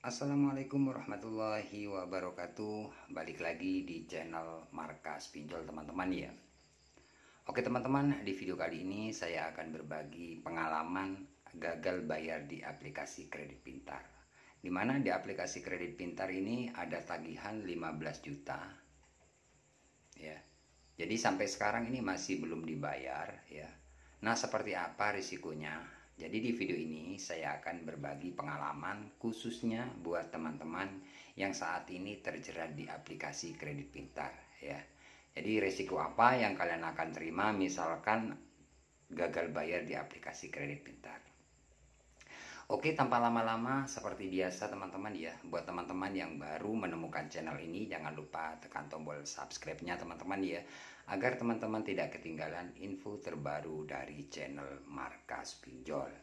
Assalamualaikum warahmatullahi wabarakatuh. Balik lagi di channel Markas Pinjol teman-teman ya. Oke teman-teman, di video kali ini saya akan berbagi pengalaman gagal bayar di aplikasi kredit pintar. Dimana di aplikasi kredit pintar ini ada tagihan 15 juta ya. Jadi sampai sekarang ini masih belum dibayar ya. Nah, seperti apa risikonya? Jadi di video ini saya akan berbagi pengalaman khususnya buat teman-teman yang saat ini terjerat di aplikasi kredit pintar ya. Jadi risiko apa yang kalian akan terima misalkan gagal bayar di aplikasi kredit pintar. Oke, tanpa lama-lama seperti biasa teman-teman ya. Buat teman-teman yang baru menemukan channel ini, jangan lupa tekan tombol subscribe-nya teman-teman ya, agar teman-teman tidak ketinggalan info terbaru dari channel Markas Pinjol.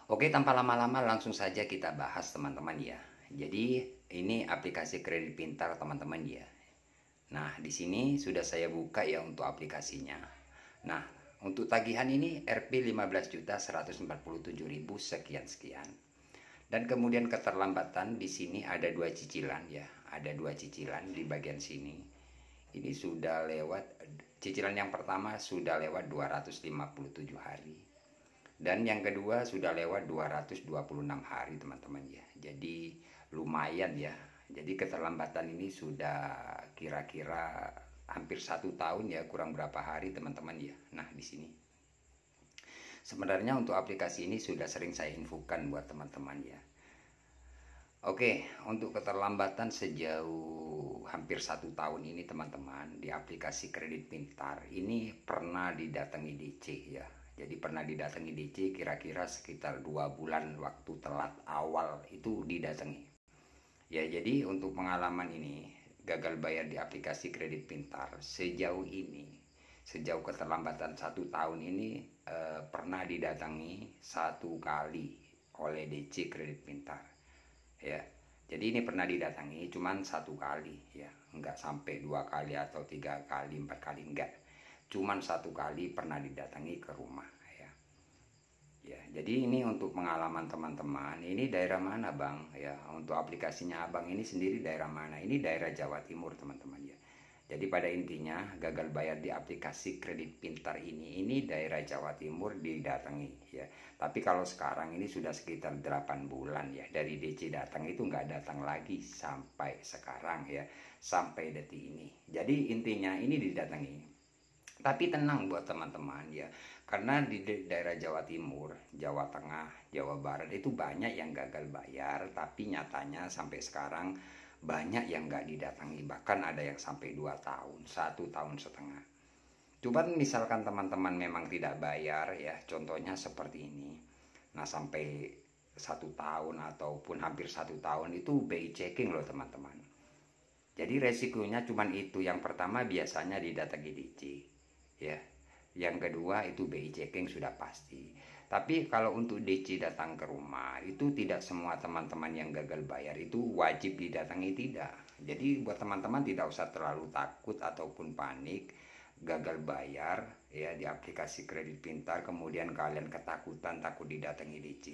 Oke, tanpa lama-lama langsung saja kita bahas teman-teman ya. Jadi ini aplikasi kredit pintar teman-teman ya. Nah, di sini sudah saya buka ya untuk aplikasinya. Nah, untuk tagihan ini Rp 15.147.000 sekian-sekian. Dan kemudian keterlambatan di sini ada dua cicilan ya. Ada dua cicilan di bagian sini. Ini sudah lewat, cicilan yang pertama sudah lewat 257 hari. Dan yang kedua sudah lewat 226 hari teman-teman ya. Jadi lumayan ya. Jadi keterlambatan ini sudah kira-kira hampir 1 tahun ya, kurang berapa hari teman-teman ya. Nah, di sini sebenarnya untuk aplikasi ini sudah sering saya infokan buat teman-teman ya. Oke, untuk keterlambatan sejauh hampir 1 tahun ini teman-teman di aplikasi kredit pintar ini pernah didatangi DC ya. Jadi pernah didatangi DC kira-kira sekitar 2 bulan waktu telat awal itu didatangi. Ya, jadi untuk pengalaman ini gagal bayar di aplikasi kredit pintar sejauh ini, sejauh keterlambatan 1 tahun ini pernah didatangi 1 kali oleh DC kredit pintar ya. Jadi ini pernah didatangi cuman 1 kali ya, enggak sampai 2 kali atau 3 kali 4 kali, enggak, cuman 1 kali pernah didatangi ke rumah ya. Ya, jadi ini untuk pengalaman teman-teman. Ini daerah mana bang ya? Untuk aplikasinya abang ini sendiri daerah mana? Ini daerah Jawa Timur teman-teman ya. Jadi pada intinya gagal bayar di aplikasi kredit pintar ini daerah Jawa Timur didatangi ya. Tapi kalau sekarang ini sudah sekitar 8 bulan ya, dari DC datang itu nggak datang lagi sampai sekarang ya, sampai detik ini. Jadi intinya ini didatangi. Tapi tenang buat teman-teman ya, karena di daerah Jawa Timur, Jawa Tengah, Jawa Barat itu banyak yang gagal bayar, tapi nyatanya sampai sekarang banyak yang nggak didatangi, bahkan ada yang sampai 2 tahun, 1,5 tahun. Cuman misalkan teman-teman memang tidak bayar ya, contohnya seperti ini. Nah, sampai 1 tahun ataupun hampir 1 tahun itu BI checking loh teman-teman. Jadi resikonya cuman itu. Yang pertama biasanya didatangi DC ya. Yang kedua itu BI checking sudah pasti. Tapi kalau untuk DC datang ke rumah itu tidak semua teman-teman yang gagal bayar itu wajib didatangi, tidak. Jadi buat teman-teman tidak usah terlalu takut ataupun panik gagal bayar ya di aplikasi kredit pintar kemudian kalian ketakutan takut didatangi DC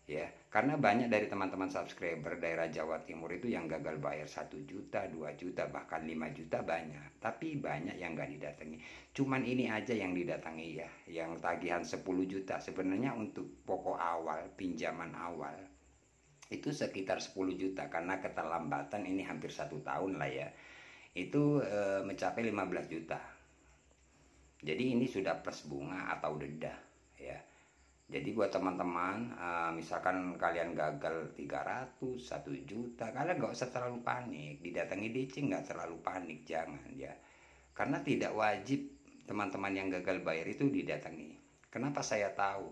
ya, karena banyak dari teman-teman subscriber daerah Jawa Timur itu yang gagal bayar 1 juta, 2 juta, bahkan 5 juta banyak. Tapi banyak yang gak didatangi. Cuman ini aja yang didatangi ya, yang tagihan 10 juta. Sebenarnya untuk pokok awal, pinjaman awal itu sekitar 10 juta karena keterlambatan ini hampir 1 tahun lah ya. Itu mencapai 15 juta. Jadi ini sudah plus bunga atau denda ya. Jadi buat teman-teman, misalkan kalian gagal 300, 1 juta, kalian nggak usah terlalu panik. Didatangi DC nggak terlalu panik, jangan ya. Karena tidak wajib teman-teman yang gagal bayar itu didatangi. Kenapa saya tahu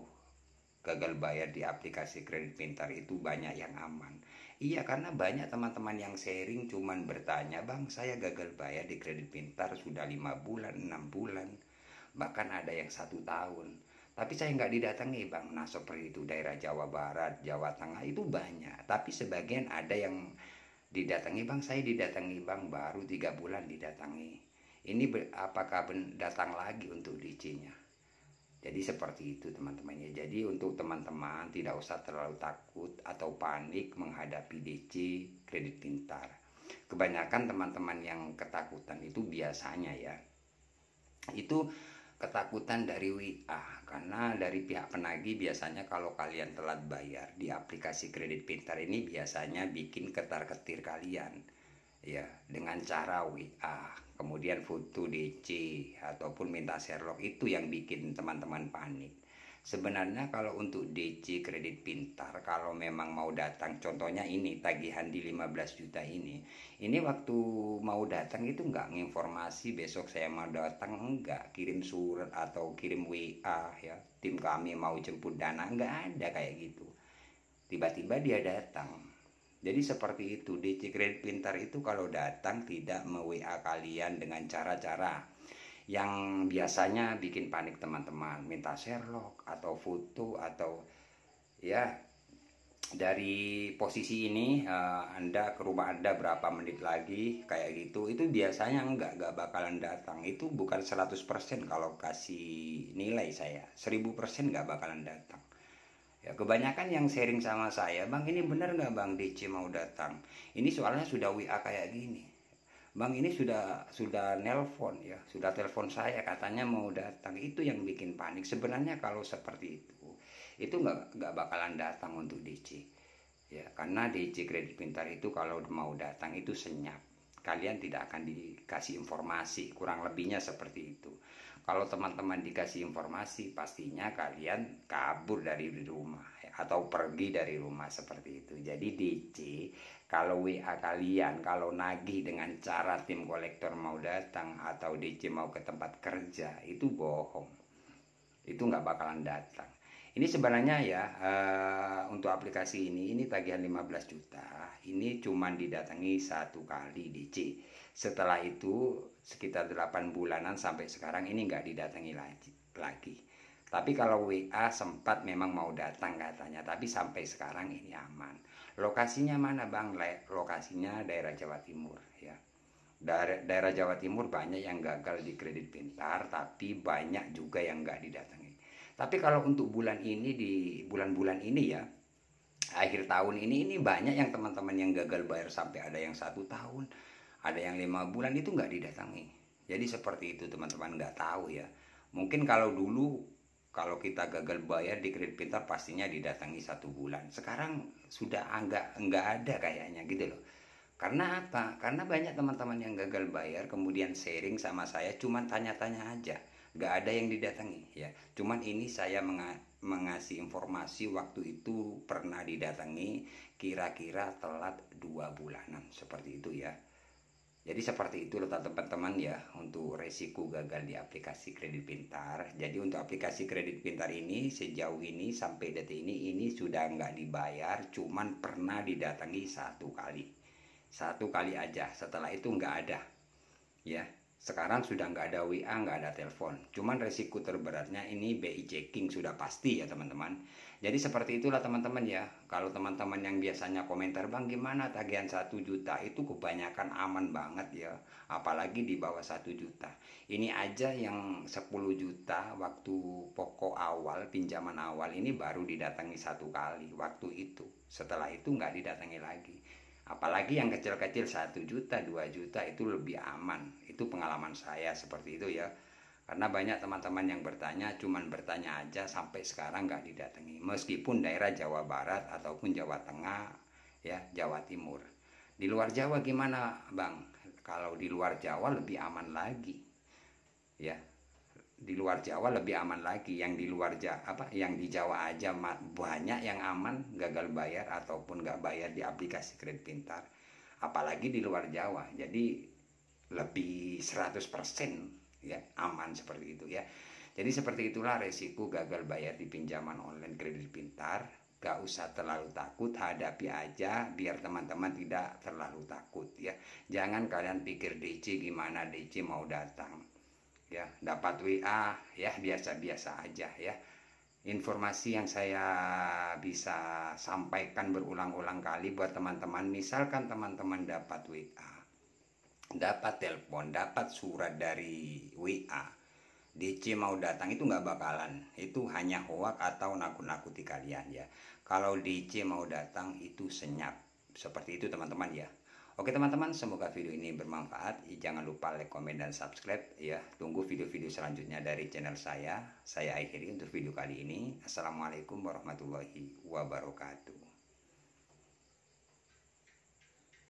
gagal bayar di aplikasi kredit pintar itu banyak yang aman? Iya, karena banyak teman-teman yang sharing cuman bertanya, bang saya gagal bayar di kredit pintar sudah 5 bulan, 6 bulan, bahkan ada yang 1 tahun. Tapi saya nggak didatangi bang. Nah seperti itu daerah Jawa Barat, Jawa Tengah itu banyak. Tapi sebagian ada yang didatangi bang, saya didatangi bang baru 3 bulan didatangi. Ini apakah datang lagi untuk DC-nya? Jadi seperti itu teman-teman ya. Jadi untuk teman-teman tidak usah terlalu takut atau panik menghadapi DC kredit pintar. Kebanyakan teman-teman yang ketakutan itu biasanya ya, itu ketakutan dari WA, karena dari pihak penagih biasanya kalau kalian telat bayar di aplikasi kredit pintar ini biasanya bikin ketar-ketir kalian ya dengan cara WA, kemudian foto DC ataupun minta Sherlock. Itu yang bikin teman-teman panik. Sebenarnya kalau untuk DC kredit pintar, kalau memang mau datang, contohnya ini tagihan di 15 juta ini waktu mau datang itu nggak nginformasi besok saya mau datang, enggak kirim surat atau kirim WA ya, tim kami mau jemput dana, nggak ada kayak gitu. Tiba-tiba dia datang. Jadi seperti itu, DC kredit pintar itu kalau datang tidak me-WA kalian dengan cara-cara yang biasanya bikin panik teman-teman, minta Sherlock atau foto atau ya dari posisi ini Anda ke rumah Anda berapa menit lagi kayak gitu. Itu biasanya nggak bakalan datang. Itu bukan 100% kalau kasih nilai saya, 1000% nggak bakalan datang ya. Kebanyakan yang sharing sama saya, Bang ini benar nggak Bang DC mau datang, ini soalnya sudah WA kayak gini, Bang ini sudah nelpon ya, sudah telepon saya katanya mau datang. Itu yang bikin panik. Sebenarnya kalau seperti itu nggak bakalan datang untuk DC ya, karena DC kredit pintar itu kalau mau datang itu senyap, kalian tidak akan dikasih informasi, kurang lebihnya seperti itu. Kalau teman-teman dikasih informasi pastinya kalian kabur dari rumah ya, atau pergi dari rumah seperti itu. Jadi DC kalau WA kalian, kalau nagih dengan cara tim kolektor mau datang atau DC mau ke tempat kerja, itu bohong. Itu nggak bakalan datang. Ini sebenarnya ya untuk aplikasi ini tagihan 15 juta. Ini cuma didatangi 1 kali DC. Setelah itu sekitar 8 bulanan sampai sekarang ini nggak didatangi lagi. Tapi kalau WA sempat memang mau datang katanya, tapi sampai sekarang ini aman. Lokasinya mana Bang? Lokasinya daerah Jawa Timur ya. Daerah Jawa Timur banyak yang gagal di kredit pintar, tapi banyak juga yang nggak didatangi. Tapi kalau untuk bulan ini, di bulan-bulan ini ya, akhir tahun ini banyak yang teman-teman yang gagal bayar sampai ada yang 1 tahun, ada yang 5 bulan itu nggak didatangi. Jadi seperti itu teman-teman, nggak tahu ya. Mungkin kalau dulu kalau kita gagal bayar di kredit pintar pastinya didatangi 1 bulan. Sekarang sudah nggak ada kayaknya gitu loh. Karena apa? Karena banyak teman-teman yang gagal bayar kemudian sharing sama saya, cuman tanya-tanya aja, nggak ada yang didatangi ya. Cuman ini saya mengasih informasi waktu itu pernah didatangi, kira-kira telat 2 bulanan seperti itu ya. Jadi seperti itu letak teman-teman ya untuk resiko gagal di aplikasi kredit pintar. Jadi untuk aplikasi kredit pintar ini sejauh ini sampai detik ini sudah nggak dibayar, cuman pernah didatangi 1 kali. 1 kali aja, setelah itu nggak ada ya. Sekarang sudah nggak ada WA, nggak ada telepon. Cuman resiko terberatnya ini BI checking sudah pasti ya teman-teman. Jadi seperti itulah teman-teman ya. Kalau teman-teman yang biasanya komentar, Bang gimana tagihan 1 juta, itu kebanyakan aman banget ya. Apalagi di bawah 1 juta. Ini aja yang 10 juta waktu pokok awal, pinjaman awal ini baru didatangi 1 kali waktu itu. Setelah itu nggak didatangi lagi. Apalagi yang kecil-kecil 1 juta, 2 juta itu lebih aman. Itu pengalaman saya seperti itu ya. Karena banyak teman-teman yang bertanya, cuman bertanya aja sampai sekarang nggak didatangi. Meskipun daerah Jawa Barat ataupun Jawa Tengah, ya Jawa Timur. Di luar Jawa gimana Bang? Kalau di luar Jawa lebih aman lagi. Ya, di luar Jawa lebih aman lagi. Yang di luar yang di Jawa aja banyak yang aman gagal bayar ataupun nggak bayar di aplikasi kredit pintar, apalagi di luar Jawa. Jadi lebih 100% ya aman seperti itu ya. Jadi seperti itulah resiko gagal bayar di pinjaman online kredit pintar. Gak usah terlalu takut, hadapi aja biar teman-teman tidak terlalu takut ya. Jangan kalian pikir DC gimana, DC mau datang ya, dapat WA ya biasa-biasa aja ya. Informasi yang saya bisa sampaikan berulang-ulang kali buat teman-teman, misalkan teman-teman dapat WA, dapat telepon, dapat surat dari WA, DC mau datang itu nggak bakalan, itu hanya hoak atau nakut-nakuti kalian ya. Kalau DC mau datang itu senyap, seperti itu teman-teman ya. Oke teman-teman, semoga video ini bermanfaat. Jangan lupa like, komen, dan subscribe ya. Tunggu video-video selanjutnya dari channel saya. Saya akhiri untuk video kali ini. Assalamualaikum warahmatullahi wabarakatuh.